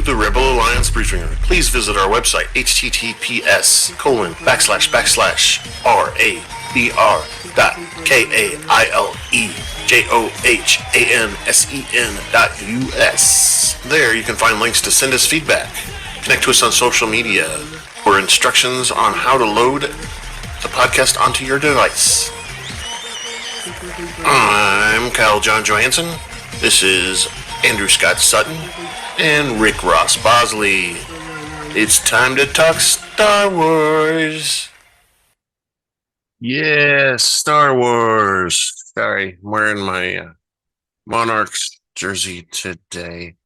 the Rebel Alliance Briefinger, please visit our website, https://RABR.KAILEJOHANSEN.US. There you can find links to send us feedback, connect to us on social media, or instructions on how to load the podcast onto your device. I'm Kyle John Johansson. This is Andrew Scott Sutton and Rick Ross Bosley. It's time to talk Star Wars. Yes, Star Wars. Sorry, I'm wearing my Monarchs jersey today.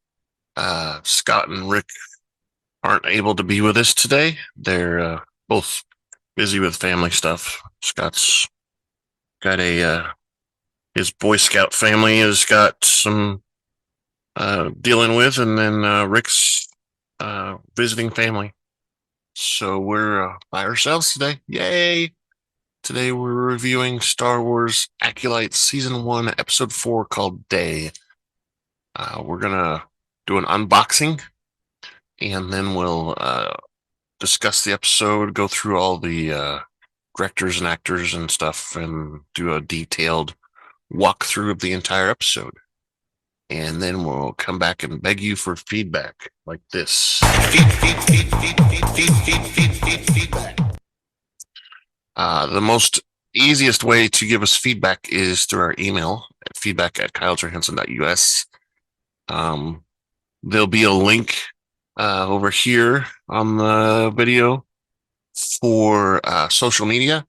Scott and Rick aren't able to be with us today. They're both busy with family stuff. Scott's got his Boy Scout family has got some dealing with, and then Rick's visiting family. So we're by ourselves today. Yay! Today we're reviewing Star Wars Acolyte Season 1, Episode 4, called Day. We're going to do an unboxing, and then we'll discuss the episode, go through all the directors and actors and stuff, and do a detailed walkthrough of the entire episode. And then we'll come back and beg you for feedback like this. Feedback. The most easiest way to give us feedback is through our email at feedback@kylejohansson.us. There'll be a link over here on the video for social media.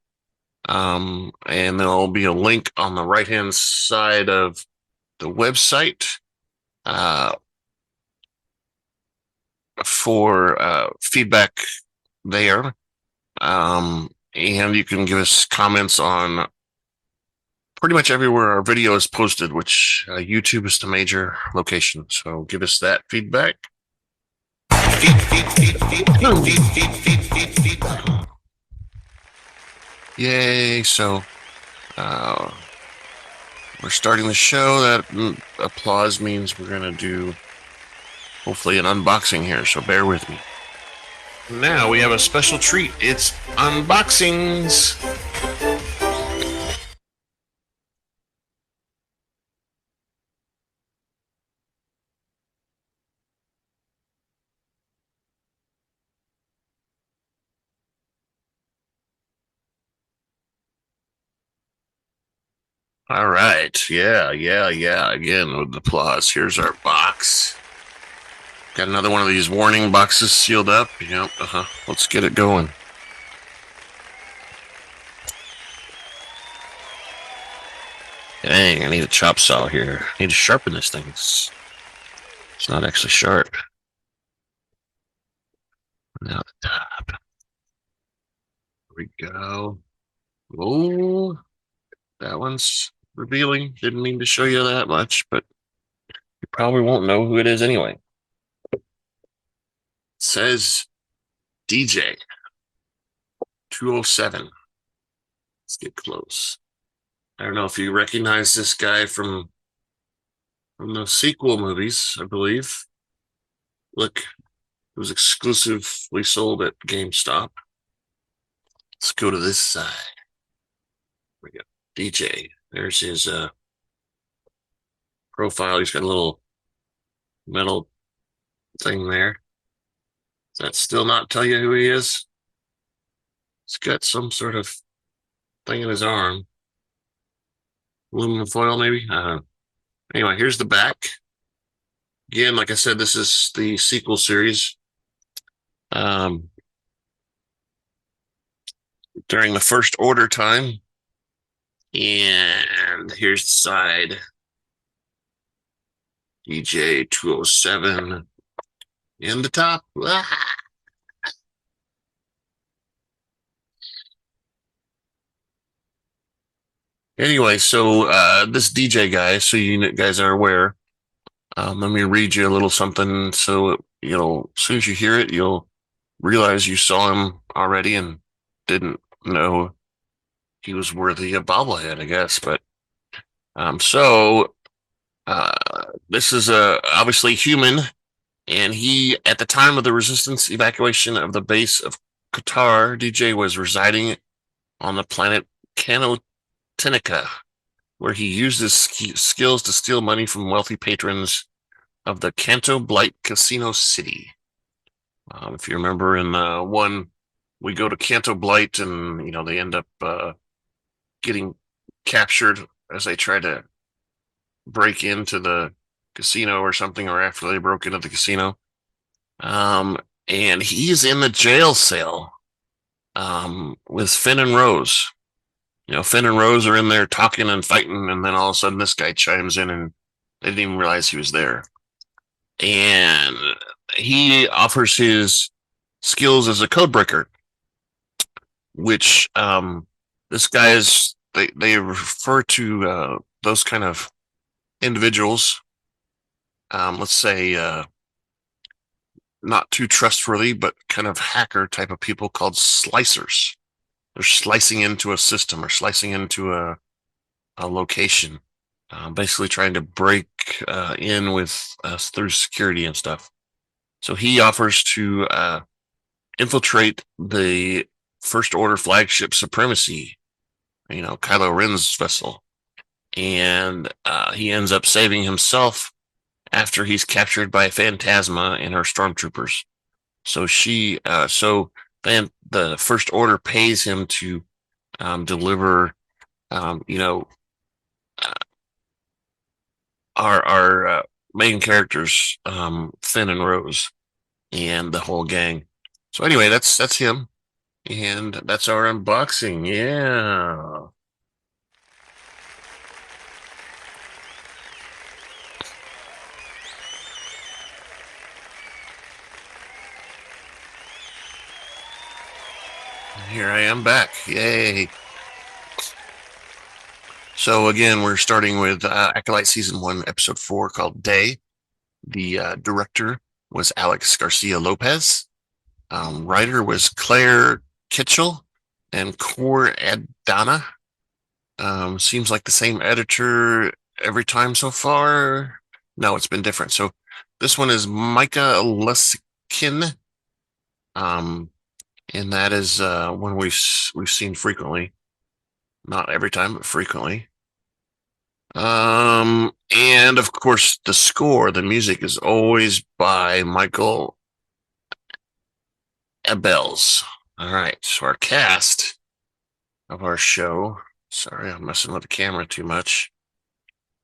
And there'll be a link on the right-hand side of the website for feedback there. And you can give us comments on pretty much everywhere our video is posted, which YouTube is the major location. So give us that feedback. Yay. So we're starting the show. That applause means we're going to do hopefully an unboxing here. So bear with me. Now we have a special treat. It's unboxings. All right. Yeah. Again, with the applause. Here's our box. Got another one of these warning boxes sealed up. Yep. Let's get it going. Dang, I need a chop saw here. I need to sharpen this thing. It's not actually sharp. Now the top. Here we go. Oh, that one's revealing. Didn't mean to show you that much, but you probably won't know who it is anyway. It says DJ 207. Let's get close. I don't know if you recognize this guy from the sequel movies, I believe. Look, it was exclusively sold at GameStop. Let's go to this side. There we go. DJ. There's his profile. He's got a little metal thing there. Does that still not tell you who he is? He's got some sort of thing in his arm. Aluminum foil, maybe? Anyway, here's the back. Again, like I said, this is the sequel series. During the First Order time. And here's the side. DJ 207. And the top. Anyway, so this DJ guy, so you guys are aware, let me read you a little something so as soon as you hear it, you'll realize you saw him already and didn't know he was worthy of bobblehead, I guess. But this is obviously human, And he, at the time of the resistance evacuation of the base of Qatar, DJ was residing on the planet Kelnecca, where he used his skills to steal money from wealthy patrons of the Canto Blight Casino City. If you remember in one, we go to Canto Blight and, they end up getting captured as they try to break into the casino or something, or after they broke into the casino. And he's in the jail cell with Finn and Rose. Finn and Rose are in there talking and fighting, and then all of a sudden this guy chimes in and they didn't even realize he was there. And he offers his skills as a code breaker, which this guy is, they refer to those kind of individuals, let's say not too trustworthy, but kind of hacker type of people, called slicers. They're slicing into a system or slicing into a location, basically trying to break in with us through security and stuff. So he offers to infiltrate the First Order flagship Supremacy, Kylo Ren's vessel. And he ends up saving himself after he's captured by Phantasma and her stormtroopers. So then the First Order pays him to deliver, our main characters, Finn and Rose, and the whole gang. So anyway, that's him, and that's our unboxing. Yeah. Here I am back. Yay. So again, we're starting with Acolyte Season 1, Episode 4, called Day. The director was Alex Garcia Lopez. Writer was Claire Kiechel and Kor Adana. Seems like the same editor every time so far. No, it's been different. So this one is Miikka Leskinen. And that is one we've seen frequently. Not every time, but frequently. And of course, the score, the music, is always by Michael Abels. All right, so our cast of our show. Sorry, I'm messing with the camera too much.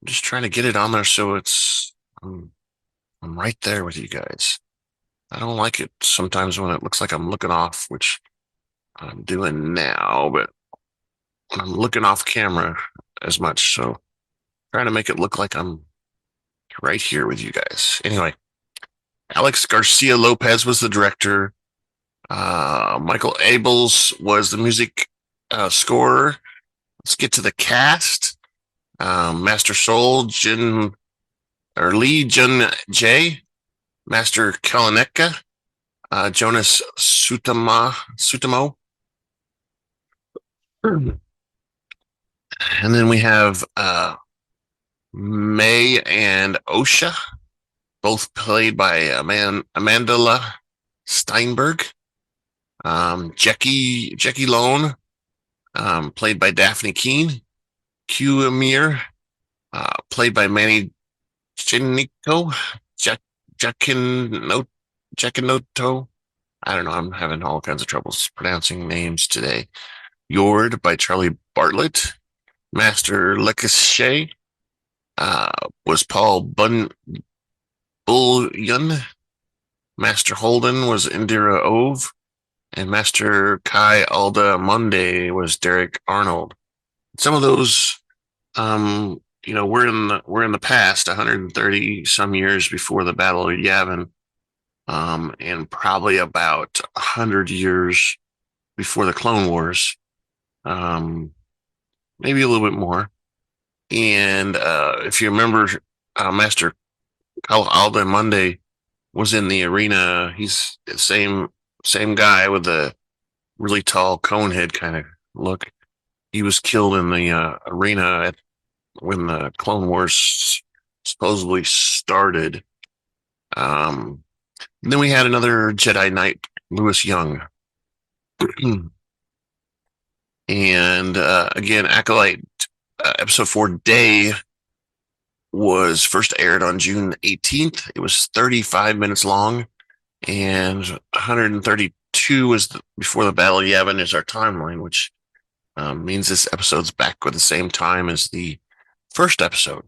I'm just trying to get it on there so it's I'm right there with you guys. I don't like it sometimes when it looks like I'm looking off, which I'm doing now, but I'm looking off camera as much, so trying to make it look like I'm right here with you guys. Anyway, Alex Garcia Lopez was the director. Michael Abels was the music scorer. Let's get to the cast. Master Soul, Lee Jung-Jae, Master Kelnecca, Joonas Suotamo. And then we have May and Osha, both played by Amandla Stenberg. Jecki Lone, played by Dafne Keen. Qimir, played by Manny Jacinto. Jacinto. I don't know. I'm having all kinds of troubles pronouncing names today. Yord by Charlie Bartlett. Master Lakshay was Paul Bullion. Master Holden was Indra Ove. And Master Ki-Adi-Mundi was Derek Arnold. Some of those, we're in the past, 130 some years before the Battle of Yavin, and probably about 100 years before the Clone Wars, maybe a little bit more. And if you remember, Master Ki-Adi-Mundi was in the arena. He's the same guy with the really tall cone head kind of look. He was killed in the arena when the Clone Wars supposedly started. And then we had another Jedi Knight, Lewis Young. And again, Acolyte episode 4 Day was first aired on June 18th. It was 35 minutes long, and 132 was before the Battle of Yavin is our timeline, which means this episode's back with the same time as the first episode.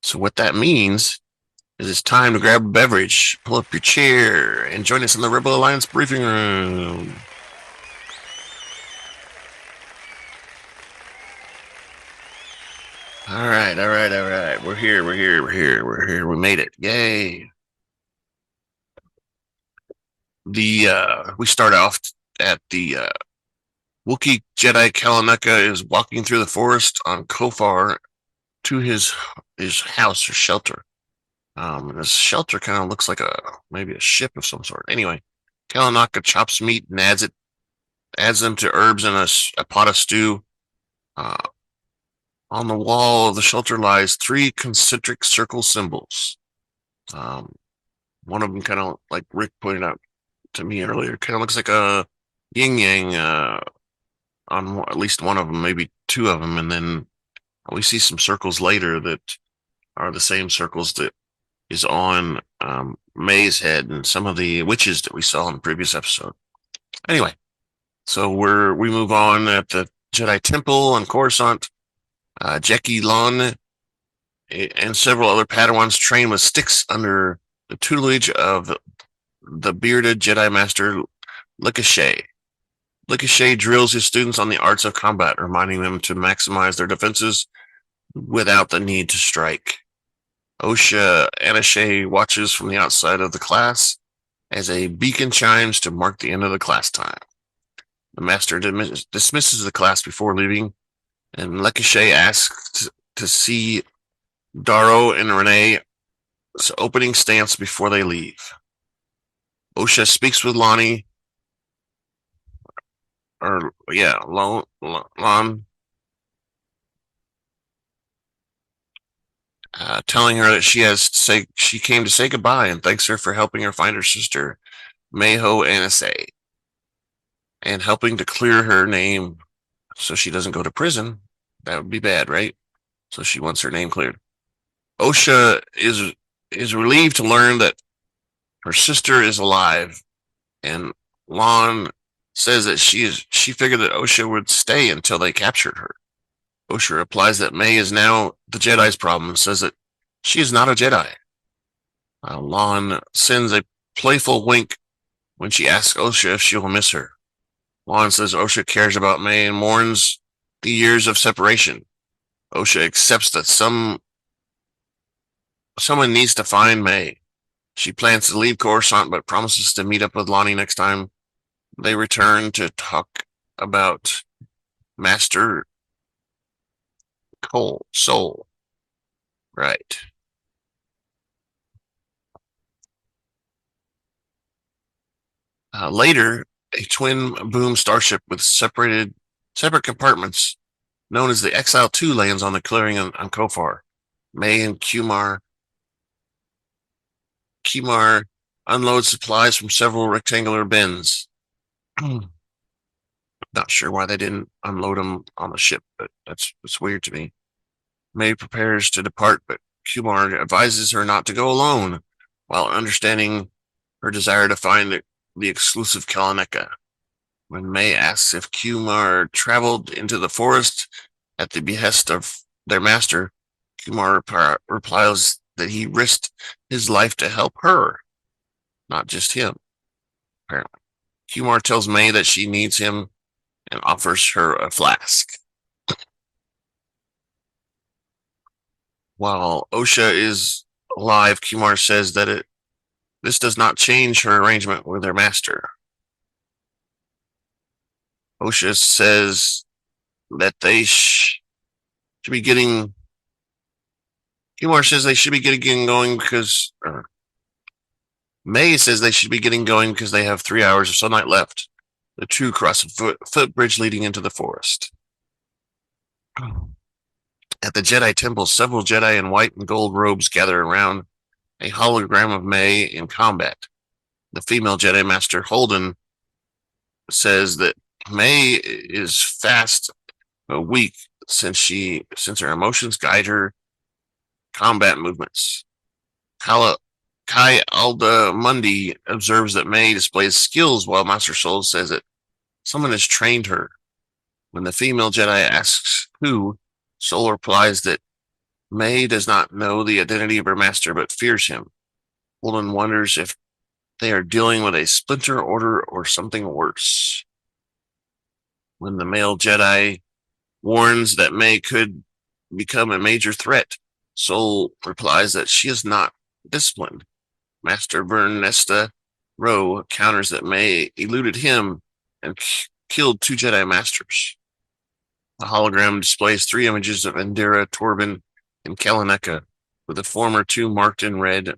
So what that means is it's time to grab a beverage, pull up your chair, and join us in the Rebel Alliance briefing room. All right. We're here. We made it. Yay. We start off at the Wookiee Jedi Kelnecca is walking through the forest on Kofar to his house or shelter. His shelter kind of looks like maybe a ship of some sort. Anyway, Kelnecca chops meat and adds them to herbs in a pot of stew. On the wall of the shelter lies 3 concentric circle symbols. One of them kind of, like Rick pointed out to me earlier, kind of looks like a yin yang on at least one of them, maybe 2 of them, and then we see some circles later that are the same circles that is on May's head and some of the witches that we saw in the previous episode. Anyway, so we move on at the Jedi Temple on Coruscant. Jecki, Lon, and several other Padawans train with sticks under the tutelage of the bearded Jedi Master Lakshay. Lakshay drills his students on the arts of combat, reminding them to maximize their defenses without the need to strike. Osha Anashay watches from the outside of the class as a beacon chimes to mark the end of the class time. The master dismisses the class before leaving, and Lakshay asks to see Daro and Renee's opening stance before they leave. Osha speaks with Lon, telling her that she came to say goodbye and thanks her for helping her find her sister, Mayho Anasay, and helping to clear her name so she doesn't go to prison. That would be bad, right? So she wants her name cleared. Osha is relieved to learn that her sister is alive, and Lon says that she figured that Osha would stay until they captured her. Osha replies that May is now the Jedi's problem, says that she is not a Jedi. Lon sends a playful wink when she asks Osha if she will miss her. Lon says Osha cares about May and mourns the years of separation. Osha accepts that someone needs to find May. She plans to leave Coruscant, but promises to meet up with Lonnie next time they return to talk about Master Soul. Right. Later, a twin boom starship with separate compartments known as the Exile 2 lands on the clearing on Kofar. May and Qimir unload supplies from several rectangular bins. Not sure why they didn't unload them on the ship, but that's weird to me. May prepares to depart, but Qimir advises her not to go alone, while understanding her desire to find the exclusive Kelnecca. When May asks if Qimir traveled into the forest at the behest of their master, Qimir replies that he risked his life to help her, not just him, apparently. Qimir tells May that she needs him and offers her a flask. While Osha is alive, Qimir says that this does not change her arrangement with her master. Osha says that they should be getting. Qimir says they should be getting going because. May says they should be getting going because they have 3 hours of sunlight left. The two cross a footbridge leading into the forest. At the Jedi Temple, several Jedi in white and gold robes gather around a hologram of May in combat. The female Jedi Master Holden says that May is fast but weak since her emotions guide her combat movements. Ki-Adi-Mundi observes that May displays skills while Master Soul says that someone has trained her. When the female Jedi asks who, Soul replies that May does not know the identity of her master but fears him. Holden wonders if they are dealing with a splinter order or something worse. When the male Jedi warns that May could become a major threat, Soul replies that she is not disciplined. Master Barnett Rowe counters that May eluded him and killed 2 Jedi Masters. The hologram displays 3 images of Indra, Torben, and Kelnecca, with the former 2 marked in red.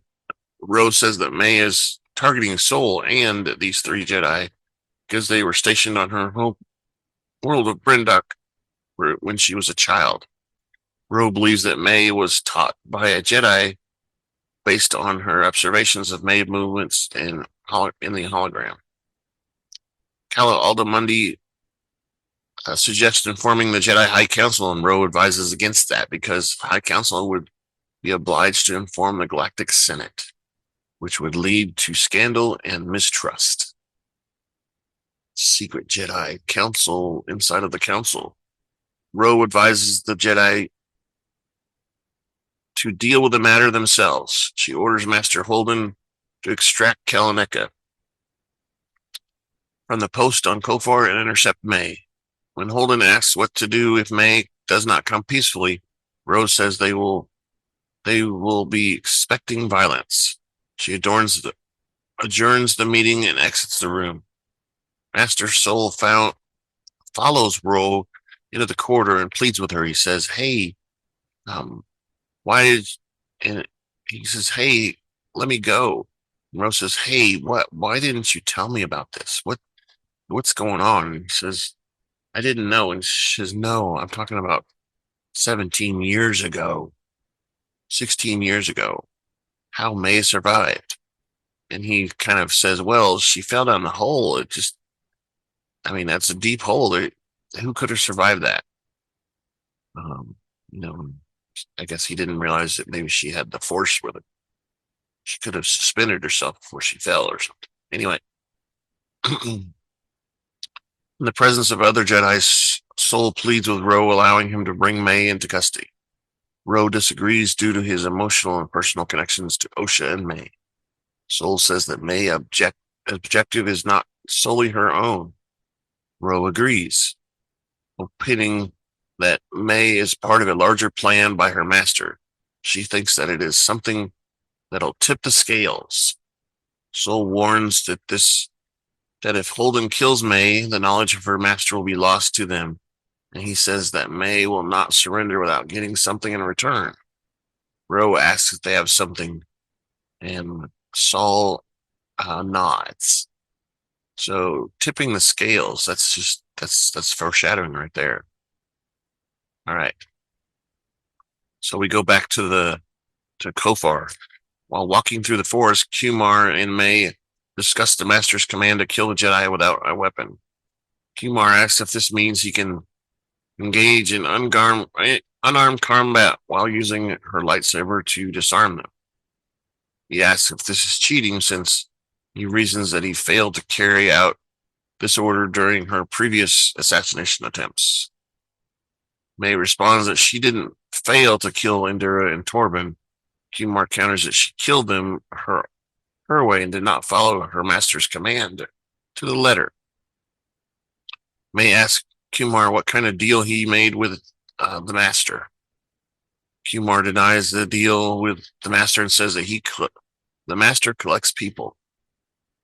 Rowe says that May is targeting Soul and these 3 Jedi because they were stationed on her home world of Brindok when she was a child. Rowe believes that May was taught by a Jedi based on her observations of May movements in the hologram. Ki-Adi-Mundi suggests informing the Jedi High Council, and Rowe advises against that because High Council would be obliged to inform the Galactic Senate, which would lead to scandal and mistrust. Secret Jedi Council inside of the Council. Rowe advises the Jedi to deal with the matter themselves. She orders Master Holden to extract Kelnecca from the post on Kofar and intercept May. When Holden asks what to do if May does not come peacefully, Rowe says they will be expecting violence. She adjourns the meeting and exits the room. Master Soul follows Rowe into the corridor and pleads with her. He says, "Hey, why did?" And he says, "Hey, let me go." And Rowe says, "Hey, what? Why didn't you tell me about this? What's going on?" And he says, "I didn't know." And she says, "No, I'm talking about 17 years ago, 16 years ago, how May survived." And he kind of says, "Well, she fell down the hole. That's a deep hole. Who could have survived that?" Um, you know, I guess he didn't realize that maybe she had the force with it. She could have suspended herself before she fell or something. Anyway, in the presence of other Jedi's, Soul pleads with Rowe, allowing him to bring May into custody. Rowe disagrees due to his emotional and personal connections to Osha and May. Soul says that May's objective is not solely her own. Rowe agrees, opining that May is part of a larger plan by her master. She thinks that it is something that'll tip the scales. Soul warns that if Holden kills May, the knowledge of her master will be lost to them, and he says that May will not surrender without getting something in return. Rowe asks if they have something, and Saul nods. So tipping the scales, that's foreshadowing right there. All right. So we go back to Kofar. While walking through the forest, Qimir and May discuss the master's command to kill the Jedi without a weapon. Qimir asks if this means he can engage in unarmed combat while using her lightsaber to disarm them. He asks if this is cheating, since he reasons that he failed to carry out this order during her previous assassination attempts. May responds that she didn't fail to kill Indra and Torben. Qimir counters that she killed them her way and did not follow her master's command to the letter. May asks Qimir what kind of deal he made with the master. Qimir denies the deal with the master and says that the master collects people.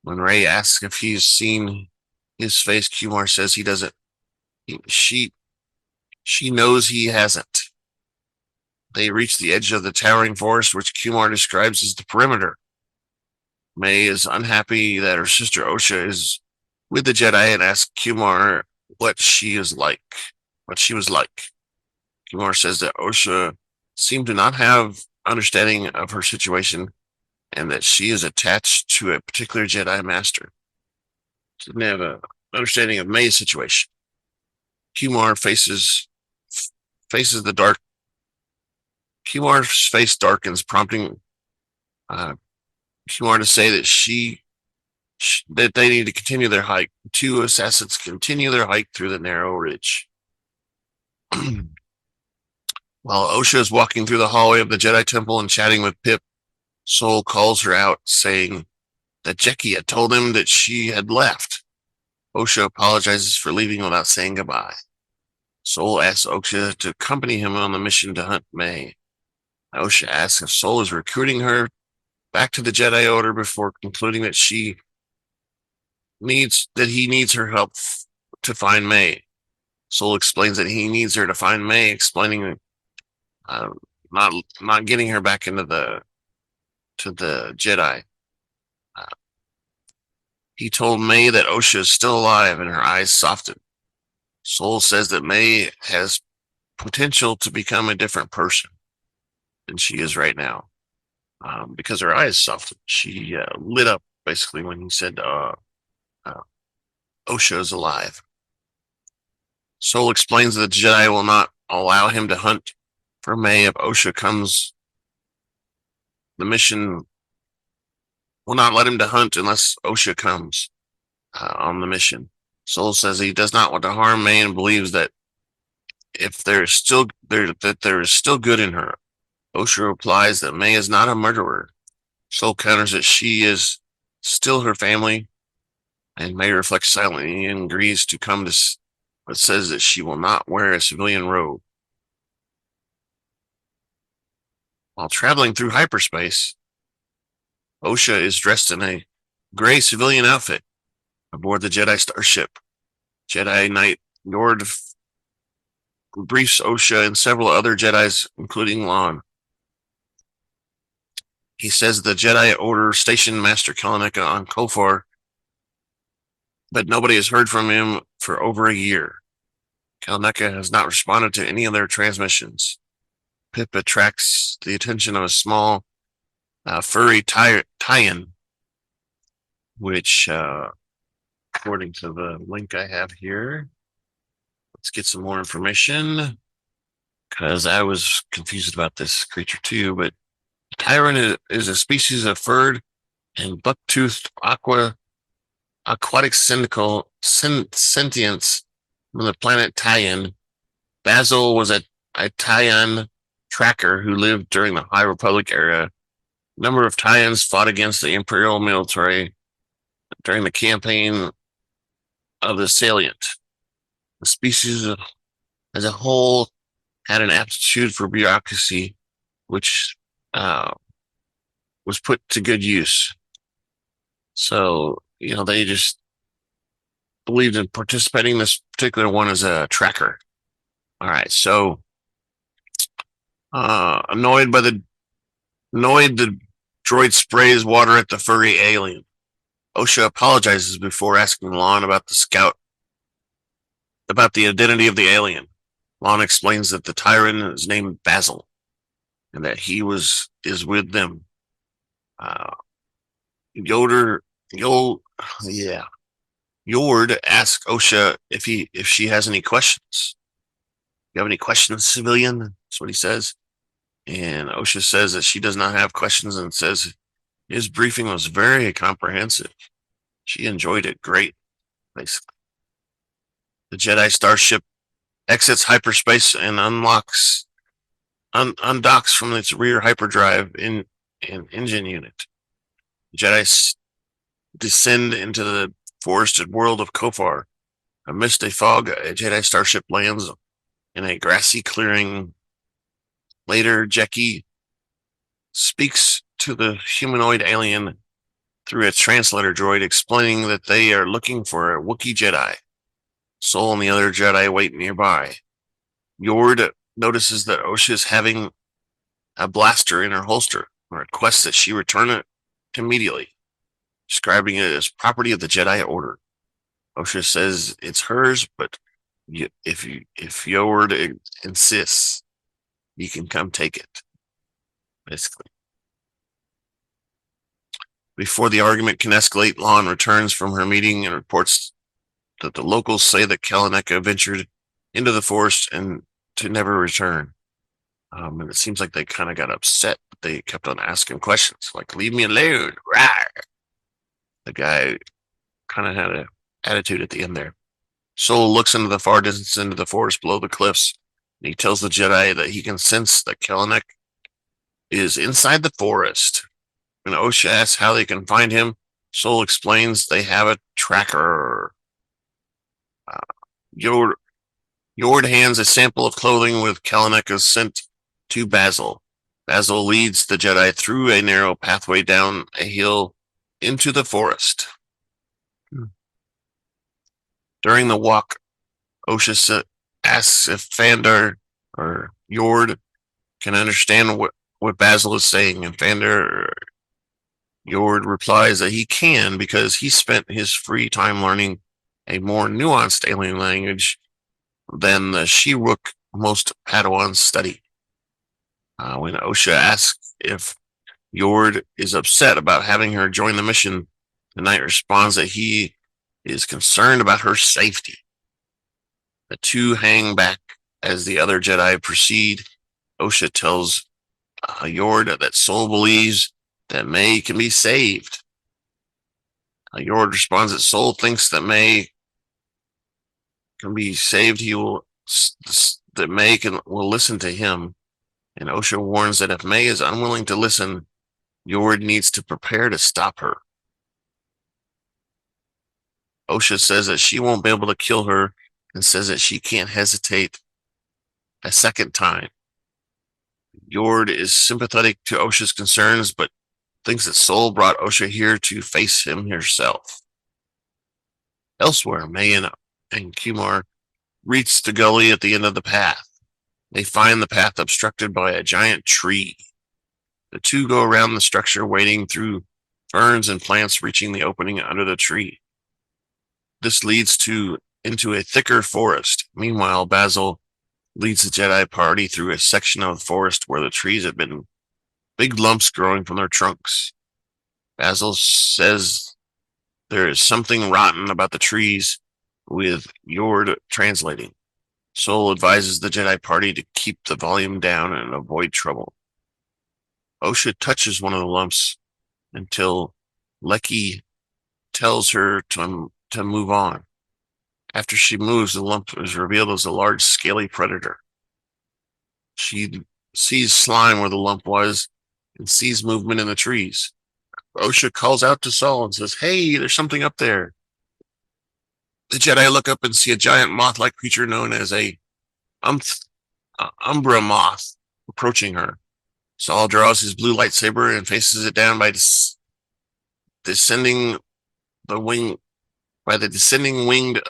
When Rey asks if he's seen his face, Qimir says he doesn't. She knows he hasn't. They reach the edge of the towering forest, which Qimir describes as the perimeter. May is unhappy that her sister Osha is with the Jedi and asks Qimir what she was like. Qimir says that Osha seemed to not have understanding of her situation and that she is attached to a particular Jedi Master. She didn't have an understanding of May's situation. Qimir faces the dark. Qimir's face darkens, prompting Qimir to say that that they need to continue their hike. The two assassins continue their hike through the narrow ridge. While Osha is walking through the hallway of the Jedi Temple and chatting with Pip, Sol calls her out, saying that Jecki had told him that she had left. Osha apologizes for leaving without saying goodbye. Sol asks Osha to accompany him on the mission to hunt May. Osha asks if Sol is recruiting her back to the Jedi Order before concluding that he needs her help to find May. Sol explains that he needs her to find May, explaining not getting her back into the Jedi. He told May that Osha is still alive, and her eyes soften. Sol says that May has potential to become a different person than she is right now, because her eyes softened. She lit up basically when he said Osha is alive. Sol explains that the Jedi will not allow him to hunt for May if Osha comes. The mission will not let him to hunt unless Osha comes on the mission. Sol says he does not want to harm May and believes that if there is still good in her. Osha replies that May is not a murderer. Sol counters that she is still her family, and May reflects silently and agrees to come to, but says that she will not wear a civilian robe. While traveling through hyperspace, Osha is dressed in a gray civilian outfit aboard the Jedi starship. Jedi Knight Yord briefs Osha and several other Jedis, including Lon. He says the Jedi Order stationed Master Kelnecca on Kofar, but nobody has heard from him for over a year. Kelnecca has not responded to any of their transmissions. Pip attracts the attention of a small furry tie-in, which, according to the link I have here, let's get some more information, because I was confused about this creature too. But Tyran is a species of furred and buck-toothed aquatic sentience from the planet Tyan. Basil was a Tyan tracker who lived during the High Republic era. A number of Tyans fought against the Imperial military during the campaign of the Salient. The species as a whole had an aptitude for bureaucracy, which was put to good use. So, they just believed in participating. This particular one as a tracker. All right, so annoyed the droid sprays water at the furry alien. Osha apologizes before asking Lon about the identity of the alien. Lon explains that the Tyran is named Basil, and that he is with them. Yord asks Osha if she has any questions. You have any questions, civilian? That's what he says. And Osha says that she does not have questions, and says his briefing was very comprehensive. She enjoyed it great, basically. The Jedi starship exits hyperspace and undocks from its rear hyperdrive in an engine unit. The Jedi descend into the forested world of Kofar. Amidst a fog, a Jedi starship lands in a grassy clearing. Later, Jecki speaks to the humanoid alien through its translator droid, explaining that they are looking for a Wookiee Jedi. Sol and the other Jedi wait nearby. Yord notices that Osha is having a blaster in her holster and requests that she return it immediately, describing it as property of the Jedi Order. Osha says it's hers, but if Yord insists, you can come take it, basically. Before the argument can escalate, Lon returns from her meeting and reports that the locals say that Kelnecca ventured into the forest and to never return. And it seems like they kind of got upset, but they kept on asking questions, like, leave me alone. Rawr. The guy kind of had an attitude at the end there. Sol looks into the far distance into the forest below the cliffs, and he tells the Jedi that he can sense that Kelnecca is inside the forest. When Osha asks how they can find him, Sol explains they have a tracker. Yord hands a sample of clothing with Kelnecca's scent to Basil. Basil leads the Jedi through a narrow pathway down a hill into the forest. During the walk, Osha asks if Fandar or Yord can understand what Basil is saying, and Yord replies that he can because he spent his free time learning a more nuanced alien language than the She-Rook most Padawans study. When Osha asks if Yord is upset about having her join the mission, the knight responds that he is concerned about her safety. The two hang back as the other Jedi proceed. Osha tells Yord that Sol believes that May can be saved. Yord responds that Sol thinks that May can be saved. That May will listen to him. And Osha warns that if May is unwilling to listen, Yord needs to prepare to stop her. Osha says that she won't be able to kill her and says that she can't hesitate a second time. Yord is sympathetic to Osha's concerns, but thinks that Sol brought Osha here to face him herself. Elsewhere, May and Qimir reach the gully at the end of the path. They find the path obstructed by a giant tree. The two go around the structure, wading through ferns and plants, reaching the opening under the tree. This leads into a thicker forest. Meanwhile, Basil leads the Jedi party through a section of the forest where the trees have been big lumps growing from their trunks. Basil says there is something rotten about the trees, with Yord translating. Sol advises the Jedi party to keep the volume down and avoid trouble. Osha touches one of the lumps until Jecki tells her to move on. After she moves, the lump is revealed as a large, scaly predator. She sees slime where the lump was and sees movement in the trees. Osha calls out to Sol and says, "Hey, there's something up there." The Jedi look up and see a giant moth-like creature known as a Umbra moth approaching her. Sol draws his blue lightsaber and faces it down by descending winged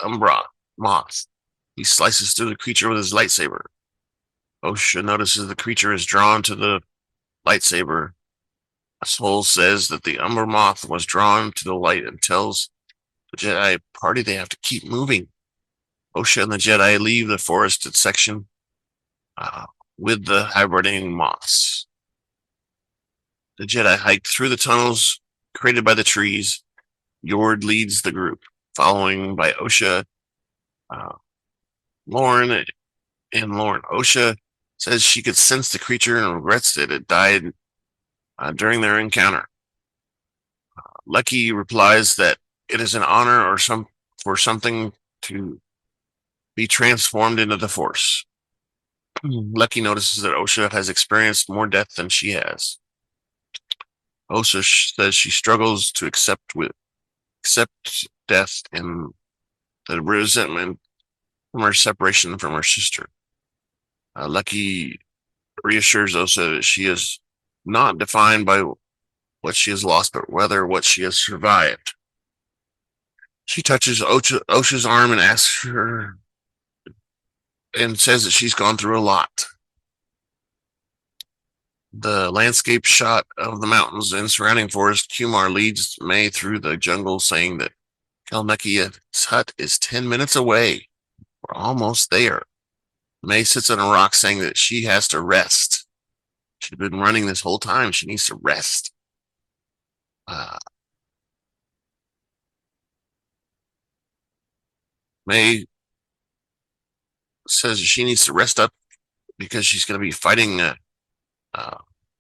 Umbra moth. He slices through the creature with his lightsaber. Osha notices the creature is drawn to the lightsaber. Sol says that the Umbra moth was drawn to the light and tells the Jedi party they have to keep moving. Osha and the Jedi leave the forested section with the hibernating moths. The Jedi hike through the tunnels created by the trees. Yord leads the group, following by Osha, Lauren, and Lauren. Osha says she could sense the creature and regrets that it died during their encounter. Jecki replies that it is an honor for something to be transformed into the Force. Jecki notices that Osha has experienced more death than she has. Osha says she struggles to accept death and the resentment from her separation from her sister. Jecki reassures Osha that she is not defined by what she has lost, but rather what she has survived. She touches Osha's arm and asks her and says that she's gone through a lot. The landscape shot of the mountains and surrounding forest, Qimir leads May through the jungle, saying that Kelnecca's hut is 10 minutes away. We're almost there. May sits on a rock, saying that she has to rest. She's been running this whole time. She needs to rest. May says she needs to rest up because she's going to be fighting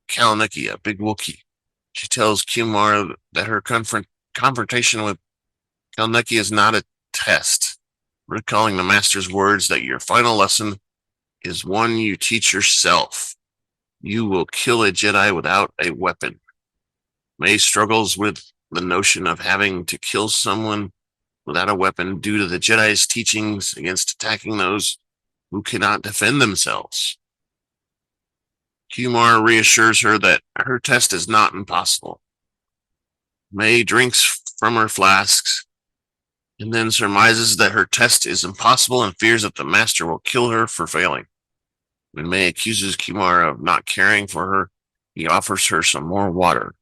Kelnecca, a big Wookiee. She tells Qimir that her confrontation with Kelnecca is not a test, recalling the master's words that your final lesson is one you teach yourself. You will kill a Jedi without a weapon. May struggles with the notion of having to kill someone without a weapon due to the Jedi's teachings against attacking those who cannot defend themselves. Qimir reassures her that her test is not impossible. May drinks from her flasks and then surmises that her test is impossible and fears that the master will kill her for failing. When May accuses Qimir of not caring for her, he offers her some more water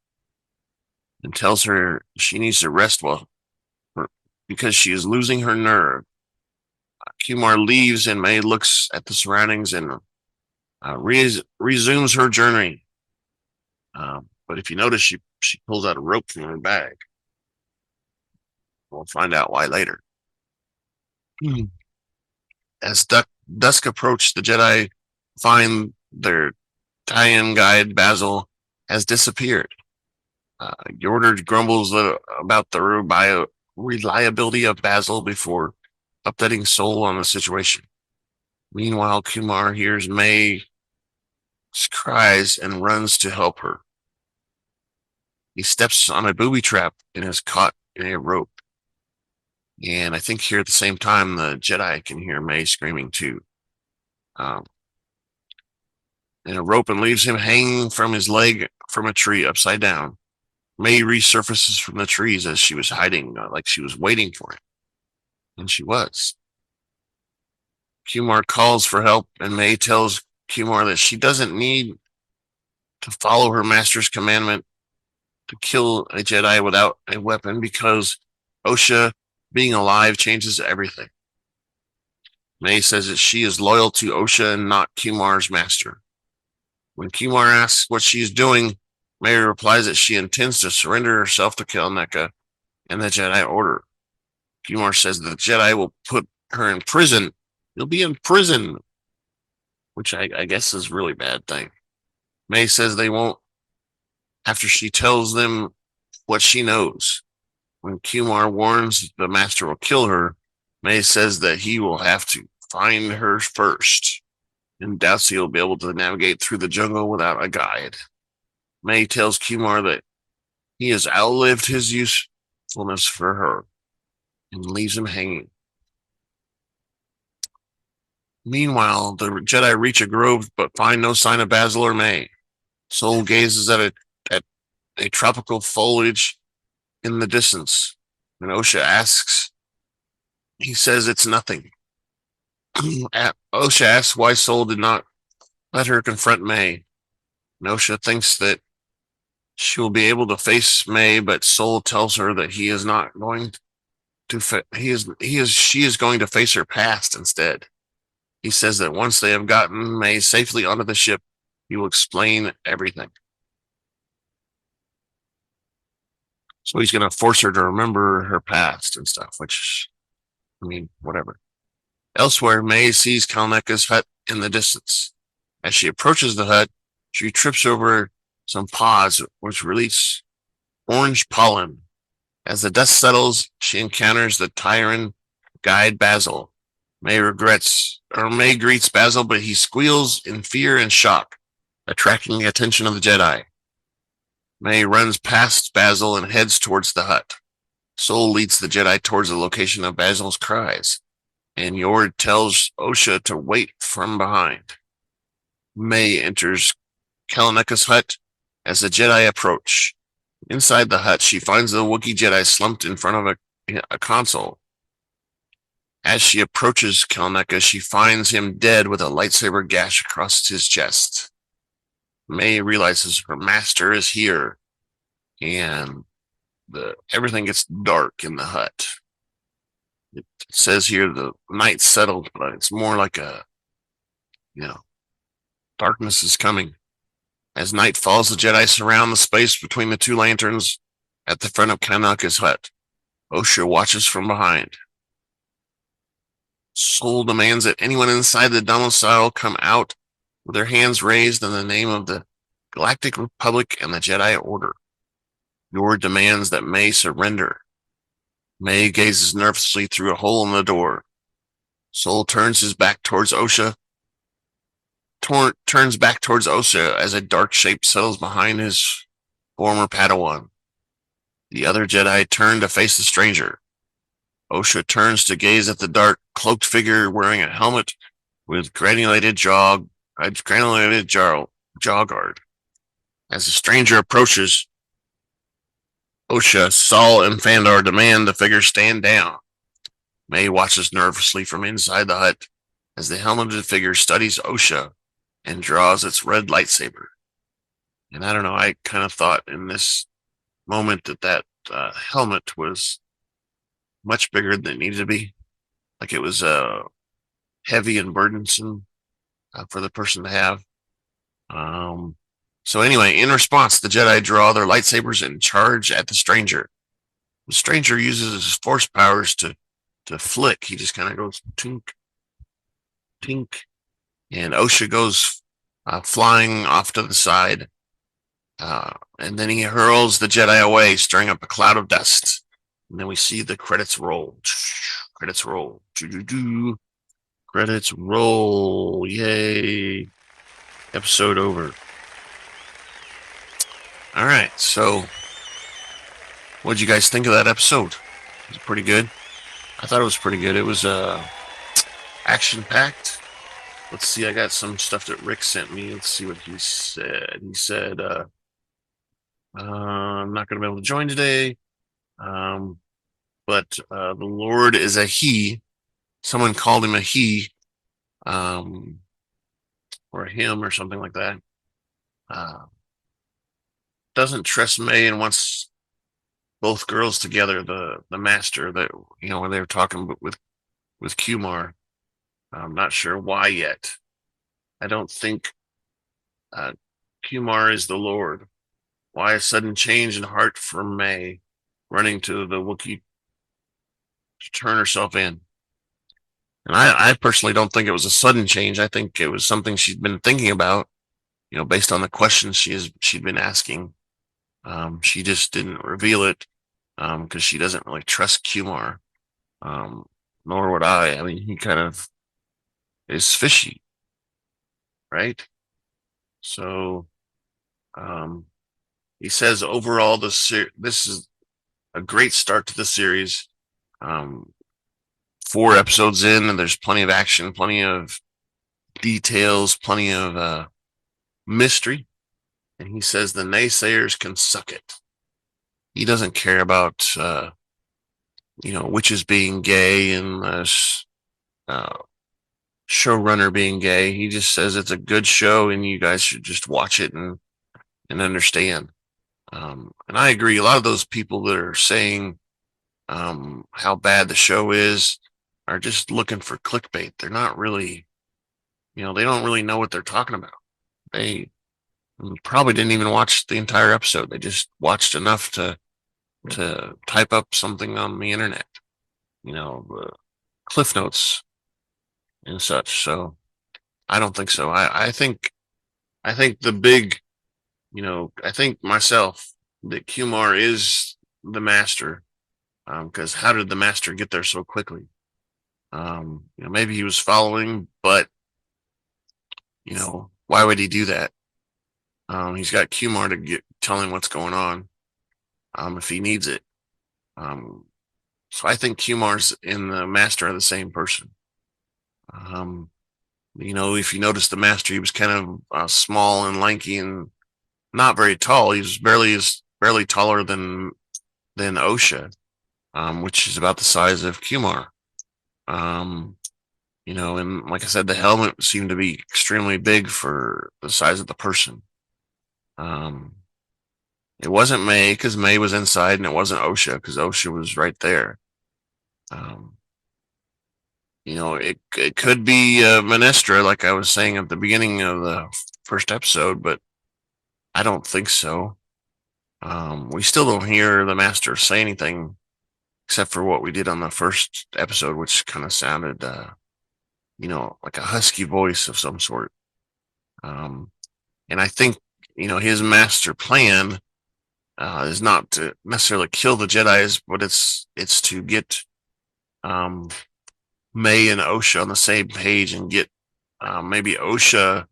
and tells her she needs to rest because she is losing her nerve. Qimir leaves and May looks at the surroundings and resumes her journey. But if you notice, she pulls out a rope from her bag. We'll find out why later. As dusk approached, the Jedi find their tie-in guide, Basil, has disappeared. Yord grumbles about the reliability of Basil before updating Sol on the situation. Meanwhile, Qimir hears May's cries and runs to help her. He steps on a booby trap and is caught in a rope. And I think here at the same time, the Jedi can hear May screaming too. In a rope and leaves him hanging from his leg from a tree upside down. May resurfaces from the trees as she was hiding, like she was waiting for him. And she was. Qimir calls for help, and May tells Qimir that she doesn't need to follow her master's commandment to kill a Jedi without a weapon because Osha being alive changes everything. May says that she is loyal to Osha and not Qimir's master. When Qimir asks what she is doing, May replies that she intends to surrender herself to Kelnecca and the Jedi Order. Qimir says that the Jedi will put her in prison. You'll be in prison, which I guess is a really bad thing. May says they won't after she tells them what she knows. When Qimir warns the master will kill her, May says that he will have to find her first and doubts he'll be able to navigate through the jungle without a guide. May tells Qimir that he has outlived his usefulness for her and leaves him hanging. Meanwhile, the Jedi reach a grove but find no sign of Basil or May. Sol gazes at a tropical foliage in the distance. When Osha asks, he says it's nothing. Osha asks why Sol did not let her confront May. Osha thinks that she will be able to face May, but Sol tells her that he is not going to. She is going to face her past instead. He says that once they have gotten May safely onto the ship, he will explain everything. So he's going to force her to remember her past and stuff, which, I mean, whatever. Elsewhere, May sees Kelnecca's hut in the distance. As she approaches the hut, she trips over some pods which release orange pollen. As the dust settles, she encounters the Tyran guide Basil. May greets Basil, but he squeals in fear and shock, attracting the attention of the Jedi. May runs past Basil and heads towards the hut. Sol leads the Jedi towards the location of Basil's cries, and Yord tells Osha to wait from behind. May enters Kelnecca's hut as the Jedi approach. Inside the hut, she finds the Wookiee Jedi slumped in front of a console. As she approaches Kelnecca, she finds him dead with a lightsaber gash across his chest. May realizes her master is here, and everything gets dark in the hut. It says here the night settled, but it's more like darkness is coming. As night falls, the Jedi surround the space between the two lanterns at the front of Kelnecca's hut. Osha watches from behind. Soul demands that anyone inside the domicile come out with their hands raised in the name of the Galactic Republic and the Jedi Order. Yord demands that May surrender. May gazes nervously through a hole in the door. Soul turns his back towards Osha. Turns back towards Osha as a dark shape settles behind his former Padawan. The other Jedi turn to face the stranger. Osha turns to gaze at the dark, cloaked figure wearing a helmet with granulated jaw guard. As the stranger approaches, Osha, Saul, and Fandar demand the figure stand down. May watches nervously from inside the hut as the helmeted figure studies Osha and draws its red lightsaber. And I don't know, I kind of thought in this moment that helmet was much bigger than it needed to be. Like it was heavy and burdensome for the person to have. So anyway, in response, the Jedi draw their lightsabers and charge at the stranger. The stranger uses his force powers to flick. He just kind of goes tink, tink, and Osha goes flying off to the side. And then he hurls the Jedi away, stirring up a cloud of dust. And then we see the credits roll. Credits roll. Credits roll. Yay. Episode over. All right. So, what did you guys think of that episode? It was pretty good. I thought it was pretty good. It was action-packed. Let's see. I got some stuff that Rick sent me. Let's see what he said. He said, I'm not going to be able to join today. But the Lord is a he. Someone called him a he, or a him, or something like that. Doesn't trust May and wants both girls together. The master that when they were talking with Qimir. I'm not sure why yet. I don't think Qimir is the Lord. Why a sudden change in heart for May, running to the Wookiee to turn herself in? And I personally don't think it was a sudden change. I think it was something she'd been thinking about, based on the questions she'd been asking. She just didn't reveal it because she doesn't really trust Qimir. Nor would I. I mean, he kind of is fishy, right? So, he says overall, this is a great start to the series. 4 episodes in, and there's plenty of action, plenty of details, plenty of mystery. And he says the naysayers can suck it. He doesn't care about witches being gay and showrunner being gay. He just says it's a good show, and you guys should just watch it and understand. And I agree. A lot of those people that are saying how bad the show is are just looking for clickbait. They're not really, they don't really know what they're talking about. They probably didn't even watch the entire episode. They just watched enough to type up something on the internet, cliff notes and such. So I don't think so. I think the big, I think myself that Qimir is the master. Because how did the master get there so quickly? Maybe he was following, but why would he do that? He's got Qimir to tell him what's going on, if he needs it. So I think Qmir's and the master are the same person. If you notice the master, he was kind of small and lanky and not very tall. He was barely taller than Osha. Which is about the size of Qimir. And like I said, the helmet seemed to be extremely big for the size of the person. It wasn't May because May was inside, and it wasn't Osha because Osha was right there. It could be Minestra, like I was saying at the beginning of the first episode, but I don't think so. We still don't hear the master say anything except for what we did on the first episode, which kind of sounded like a husky voice of some sort. And I think, his master plan is not to necessarily kill the Jedis, but it's to get May and Osha on the same page and get maybe Osha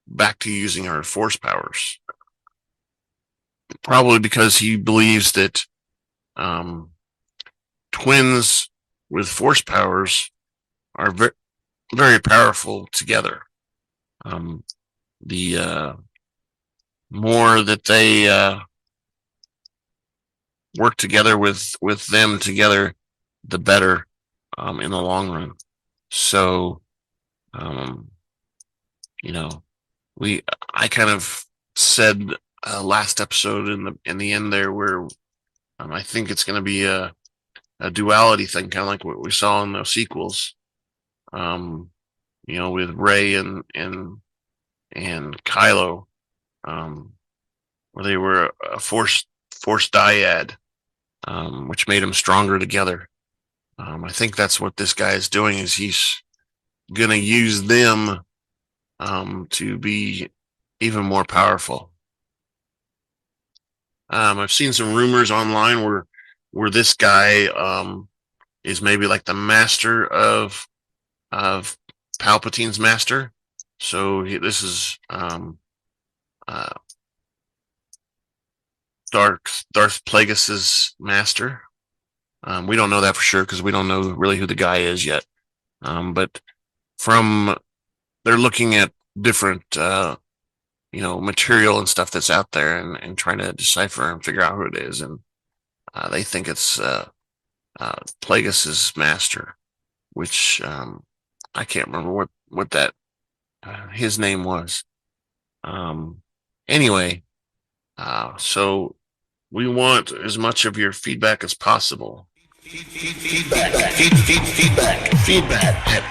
back to using her force powers. Probably because he believes that twins with force powers are very, very powerful together. The more that they work together with them together, the better in the long run. So, I kind of said last episode in the end there where I think it's going to be a duality thing, kind of like what we saw in the sequels. With Rey and Kylo, where they were a force dyad, which made them stronger together. I think that's what this guy is doing. Is he's gonna use them to be even more powerful. I've seen some rumors online where this guy is maybe like the master of Palpatine's master. So this is Darth Plagueis's master. We don't know that for sure because we don't know really who the guy is yet. But they're looking at different material and stuff that's out there and trying to decipher and figure out who it is, and they think it's Plagueis's master, which I can't remember what that his name was. Anyway, so we want as much of your feedback as possible. Feedback at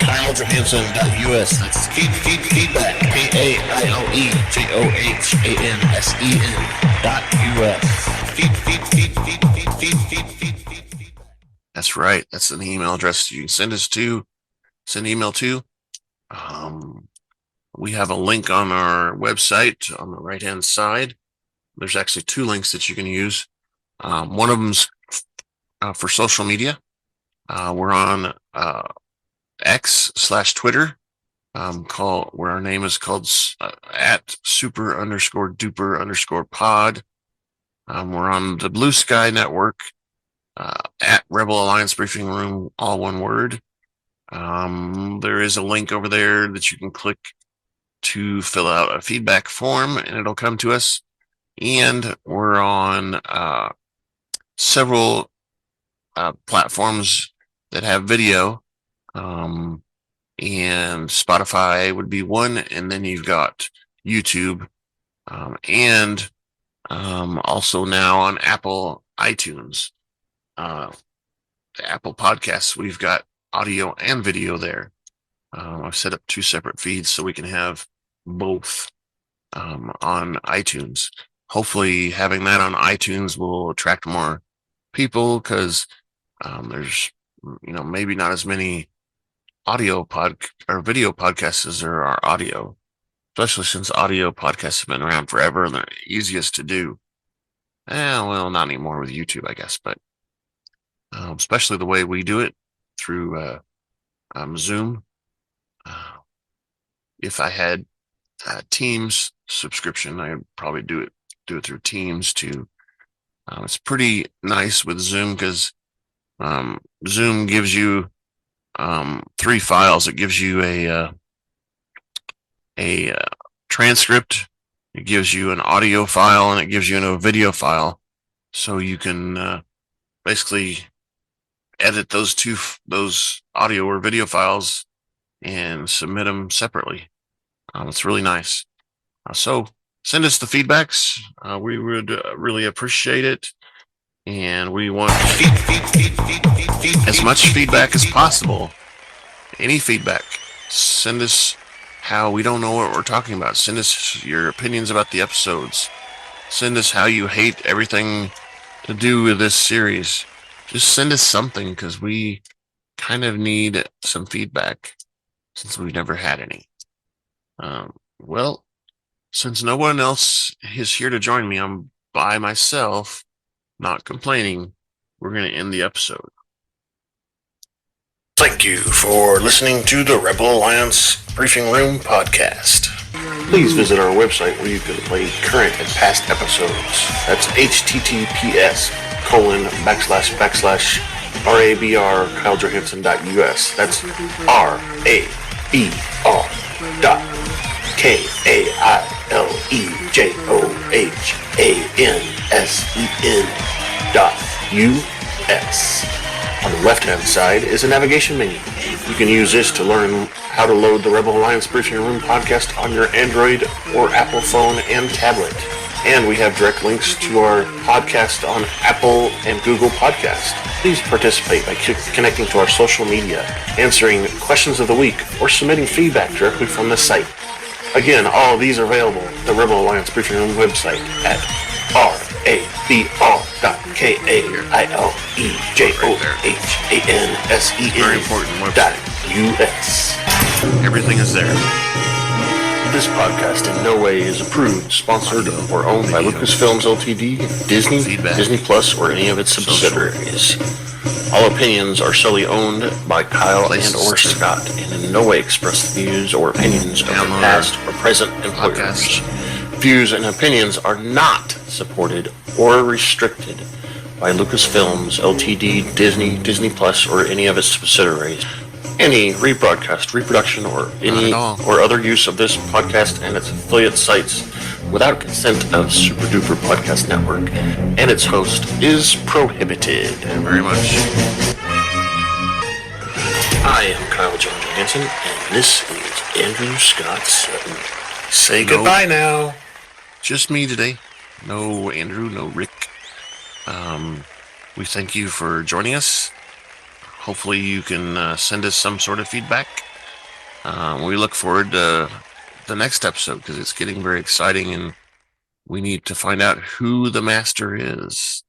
KyleJohansson.us. That's feedback, KAILEJohansson.us. That's right. That's an email address you can send email to. We have a link on our website on the right hand side. There's actually two links that you can use. One of them's for social media. We're on X/Twitter, where our name is called at super_duper_pod. We're on the Blue Sky Network at Rebel Alliance Briefing Room, all one word. There is a link over there that you can click to fill out a feedback form, and it'll come to us. And we're on several platforms that have video, and Spotify would be one, and then you've got YouTube, and also now on Apple iTunes, the Apple Podcasts. We've got audio and video there. I've set up two separate feeds so we can have both on iTunes. Hopefully having that on iTunes will attract more people because there's maybe not as many video podcasts as there are audio, especially since audio podcasts have been around forever and they're easiest to do. Well, not anymore with YouTube, I guess, but especially the way we do it through Zoom. If I had Teams subscription, I'd probably do it through Teams too. It's pretty nice with Zoom because Zoom gives you 3 files. It gives you a transcript, it gives you an audio file, and it gives you a video file. So you can basically edit those audio or video files and submit them separately. It's really nice. So send us the feedbacks. We would really appreciate it. And we want as much feedback as possible. Any feedback. Send us how we don't know what we're talking about. Send us your opinions about the episodes. Send us how you hate everything to do with this series. Just send us something because we kind of need some feedback since we've never had any. Well, since no one else is here to join me, I'm by myself, not complaining. We're going to end the episode. Thank you for listening to the Rebel Alliance Briefing Room podcast. Please visit our website where you can play current and past episodes. That's https://RABR.KyleJohansson.us. That's RABR.KyleJohansson.us. On the left-hand side is a navigation menu. You can use this to learn how to load the Rebel Alliance Briefing Room podcast on your Android or Apple phone and tablet. And we have direct links to our podcast on Apple and Google Podcast. Please participate by connecting to our social media, answering questions of the week, or submitting feedback directly from the site. Again, all of these are available at the Rebel Alliance Briefing Room website at RABR.KAILEJOHANSEN.US. Everything is there. This podcast in no way is approved, sponsored, or owned by Lucasfilms Ltd., Disney, Disney Plus, or any of its subsidiaries. All opinions are solely owned by Kyle and or Scott, and in no way express the views or opinions of their past or present employers. Views and opinions are not supported or restricted by Lucasfilms Ltd., Disney, Disney Plus, or any of its subsidiaries. Any rebroadcast, reproduction, or any or other use of this podcast and its affiliate sites without consent of Super Duper Podcast Network and its host is prohibited. Very much. I am Kyle Johansson, and this is Andrew Scott Sutton. Say goodbye now. Just me today. No Andrew, no Rick. We thank you for joining us. Hopefully you can send us some sort of feedback. We look forward to the next episode because it's getting very exciting and we need to find out who the master is.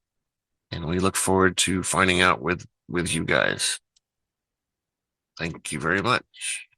And we look forward to finding out with you guys. Thank you very much.